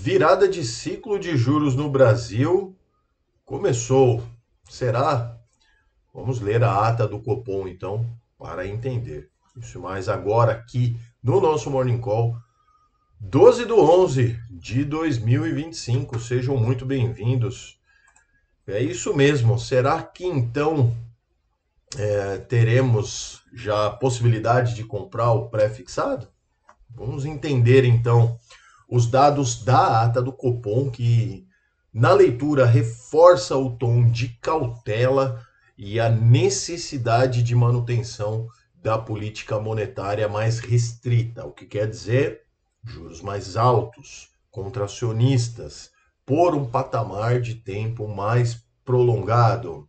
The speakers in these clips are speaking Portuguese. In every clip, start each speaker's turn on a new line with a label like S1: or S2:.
S1: Virada de ciclo de juros no Brasil começou. Será? Vamos ler a ata do Copom, então, para entender. Isso mais agora aqui no nosso Morning Call, 12/11/2025. Sejam muito bem-vindos. É isso mesmo. Será que então teremos já a possibilidade de comprar o pré-fixado? Vamos entender então os dados da ata do Copom, que na leitura reforça o tom de cautela e a necessidade de manutenção da política monetária mais restrita, o que quer dizer juros mais altos, contracionistas, por um patamar de tempo mais prolongado.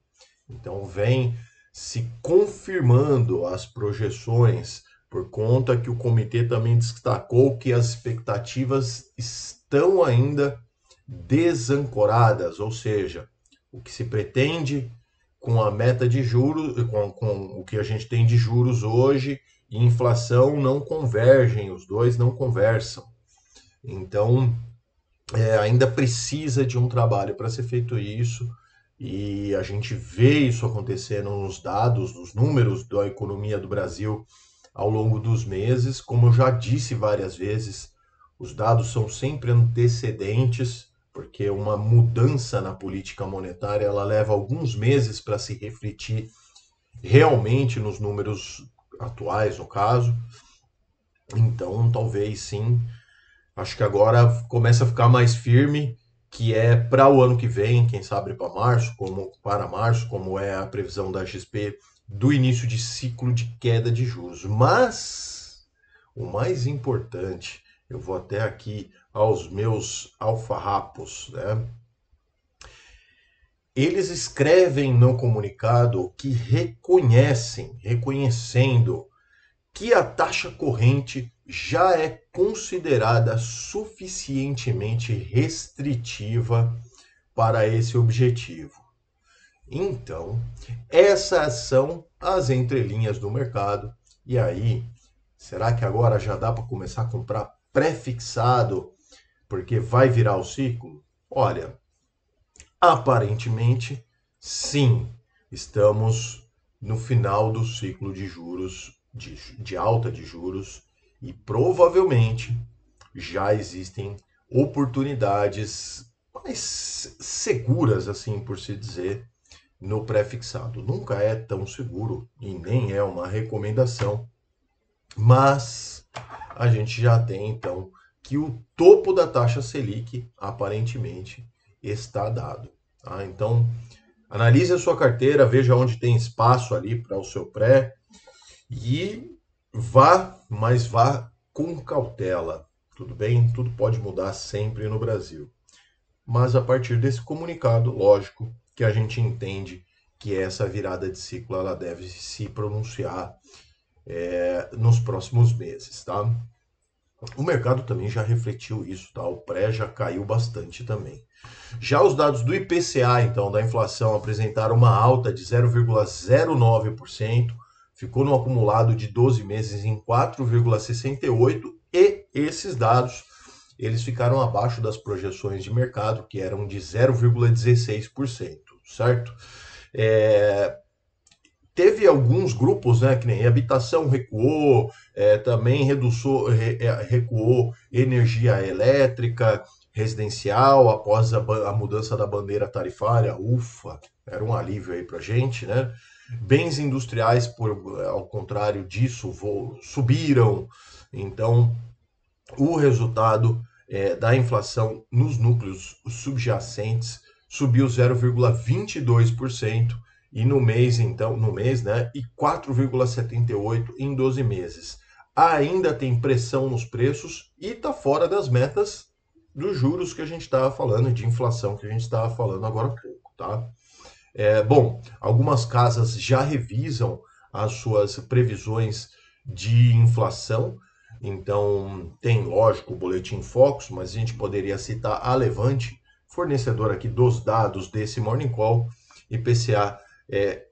S1: Então, vem se confirmando as projeções, por conta que o comitê também destacou que as expectativas estão ainda desancoradas, ou seja, o que se pretende com a meta de juros, com o que a gente tem de juros hoje e inflação não convergem, os dois não conversam. Então, ainda precisa de um trabalho para ser feito isso, e a gente vê isso acontecendo nos dados, nos números da economia do Brasil ao longo dos meses. Como eu já disse várias vezes, os dados são sempre antecedentes, porque uma mudança na política monetária ela leva alguns meses para se refletir realmente nos números atuais, no caso. Então, talvez sim. Acho que agora começa a ficar mais firme, que é para o ano que vem, quem sabe para março, como é a previsão da XP do início de ciclo de queda de juros. Mas o mais importante, eu vou até aqui aos meus alfarrapos, né? Eles escrevem no comunicado que reconhecendo que a taxa corrente já é considerada suficientemente restritiva para esse objetivo. Então, essas são as entrelinhas do mercado. E aí, será que agora já dá para começar a comprar pré-fixado porque vai virar o ciclo? Olha, aparentemente, sim, estamos no final do ciclo de juros, de alta de juros, e provavelmente já existem oportunidades mais seguras, assim por se dizer, no pré-fixado. Nunca é tão seguro e nem é uma recomendação, mas a gente já tem então que o topo da taxa Selic aparentemente está dado. Tá? Então, analise a sua carteira, veja onde tem espaço ali para o seu pré e mas vá com cautela. Tudo bem? Tudo pode mudar sempre no Brasil. Mas a partir desse comunicado, lógico que a gente entende que essa virada de ciclo ela deve se pronunciar nos próximos meses, tá? O mercado também já refletiu isso, tá? O pré já caiu bastante também. Já os dados do IPCA, então, da inflação, apresentaram uma alta de 0,09%, ficou no acumulado de 12 meses em 4,68%, e esses dados eles ficaram abaixo das projeções de mercado, que eram de 0,16%, certo? É, Teve alguns grupos, né, que nem habitação recuou, também recuou energia elétrica residencial após a mudança da bandeira tarifária. Ufa, era um alívio aí para gente, né? Bens industriais, ao contrário disso, subiram. Então, o resultado da inflação nos núcleos subjacentes subiu 0,22%, e no mês, então, no mês, né, e 4,78% em 12 meses. Ainda tem pressão nos preços e está fora das metas dos juros que a gente estava falando, de inflação que a gente estava falando agora há pouco, tá? Bom, algumas casas já revisam as suas previsões de inflação. Então, tem, lógico, o Boletim Focus, mas a gente poderia citar a Levante, fornecedor aqui dos dados desse Morning Call. IPCA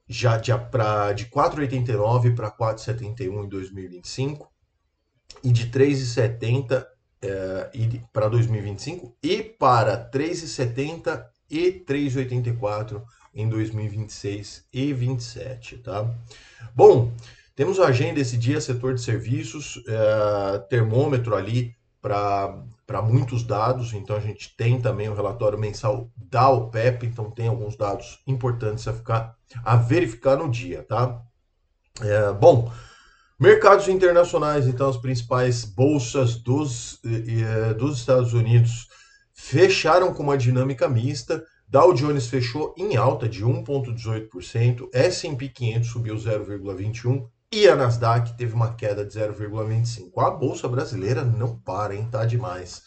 S1: já de 4,89 para 4,71 em 2025, e de 3,70 para 2025 e para 3,70 e 3,84 em 2026 e 27, tá? Bom, temos a agenda esse dia, setor de serviços, termômetro ali para muitos dados, então a gente tem também o relatório mensal da OPEP, então tem alguns dados importantes a verificar no dia, tá? Bom, mercados internacionais, então as principais bolsas dos Estados Unidos fecharam com uma dinâmica mista. Dow Jones fechou em alta de 1,18%, S&P 500 subiu 0,21% e a Nasdaq teve uma queda de 0,25%. A bolsa brasileira não para, hein? Tá demais.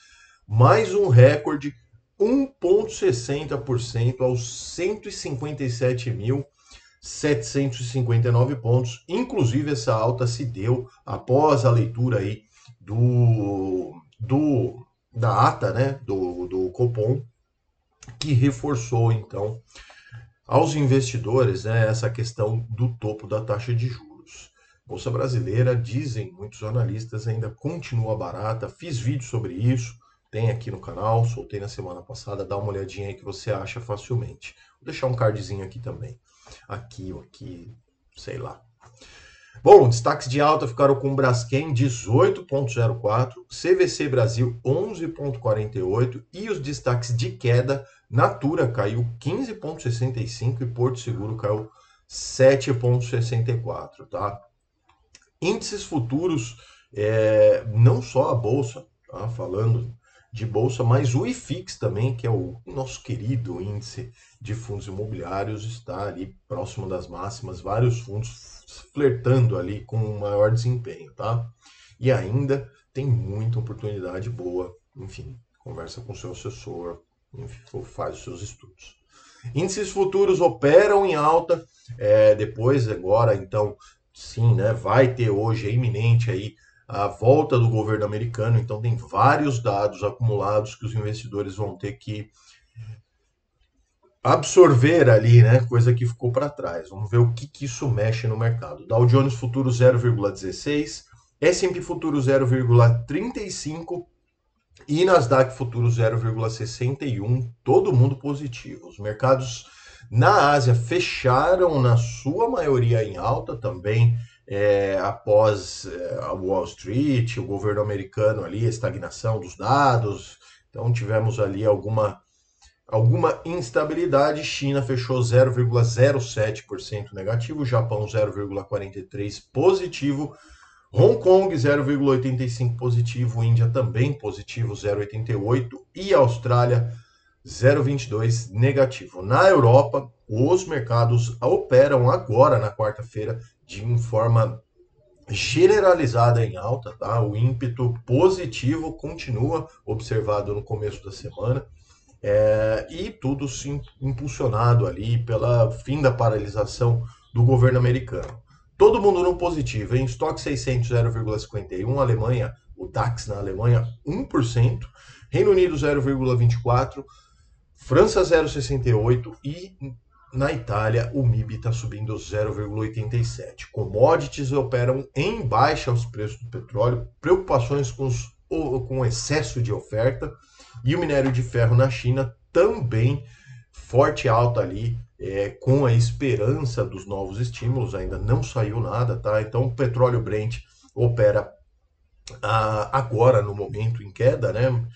S1: Mais um recorde, 1,60% aos 157.759 pontos. Inclusive, essa alta se deu após a leitura aí da ata, né, do Copom, que reforçou, então, aos investidores, né, essa questão do topo da taxa de juros. Bolsa brasileira, dizem muitos analistas, ainda continua barata. Fiz vídeo sobre isso, tem aqui no canal, soltei na semana passada, dá uma olhadinha aí que você acha facilmente. Vou deixar um cardzinho aqui também. Aqui, sei lá. Bom, destaques de alta ficaram com o Braskem 18,04, CVC Brasil 11,48 e os destaques de queda, Natura caiu 15,65 e Porto Seguro caiu 7,64, tá? Índices futuros, não só a Bolsa, tá? Falando de Bolsa, mas o IFIX também, que é o nosso querido índice de fundos imobiliários, está ali próximo das máximas, vários fundos flertando ali com um maior desempenho, tá? E ainda tem muita oportunidade boa, enfim, conversa com o seu assessor, enfim, faz os seus estudos. Índices futuros operam em alta, depois agora, então, sim, né, vai ter hoje, é iminente aí, a volta do governo americano, então tem vários dados acumulados que os investidores vão ter que absorver ali, né, coisa que ficou para trás. Vamos ver o que isso mexe no mercado. Dow Jones Futuro 0,16, S&P Futuro 0,35 e Nasdaq Futuro 0,61, todo mundo positivo. Os mercados na Ásia fecharam na sua maioria em alta também, após a Wall Street, o governo americano ali, a estagnação dos dados. Então tivemos ali alguma instabilidade. China fechou 0,07% negativo, Japão 0,43% positivo, Hong Kong 0,85% positivo, Índia também positivo 0,88% e Austrália 0,22% negativo. Na Europa, os mercados operam agora na quarta-feira de forma generalizada em alta, tá? O ímpeto positivo continua observado no começo da semana. E tudo sim impulsionado ali pela fim da paralisação do governo americano. Todo mundo no positivo, em estoque 600 0,51, Alemanha, o DAX na Alemanha 1%, Reino Unido 0,24%, França 0,68% e na Itália o MIB está subindo 0,87%. Commodities operam em baixa aos preços do petróleo, preocupações com excesso de oferta, e o minério de ferro na China também forte alta ali, com a esperança dos novos estímulos, ainda não saiu nada, tá? Então o petróleo Brent opera agora no momento em queda, né,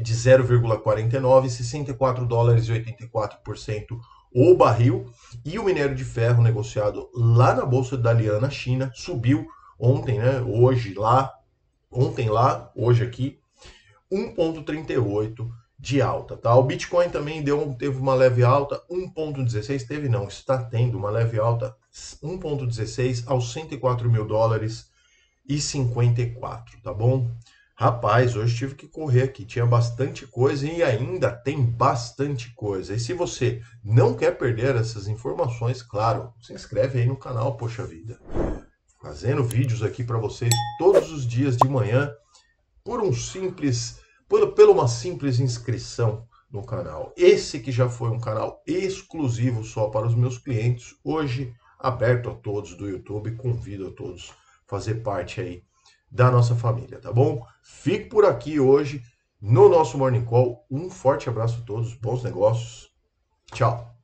S1: de 0,49, 64 dólares e 84% o barril, e o minério de ferro negociado lá na Bolsa da Dalian na China subiu ontem, né, ontem lá, hoje aqui, 1,38 de alta, tá? O Bitcoin também teve uma leve alta, 1,16, está tendo uma leve alta, 1,16 aos 104 mil dólares e 54, tá bom? Rapaz, hoje tive que correr aqui, tinha bastante coisa e ainda tem bastante coisa. E se você não quer perder essas informações, claro, se inscreve aí no canal, poxa vida. Fazendo vídeos aqui para vocês todos os dias de manhã, por uma simples inscrição no canal. Esse que já foi um canal exclusivo só para os meus clientes, hoje aberto a todos do YouTube, convido a todos a fazer parte aí da nossa família, tá bom? Fico por aqui hoje no nosso Morning Call. Um forte abraço a todos, bons negócios. Tchau.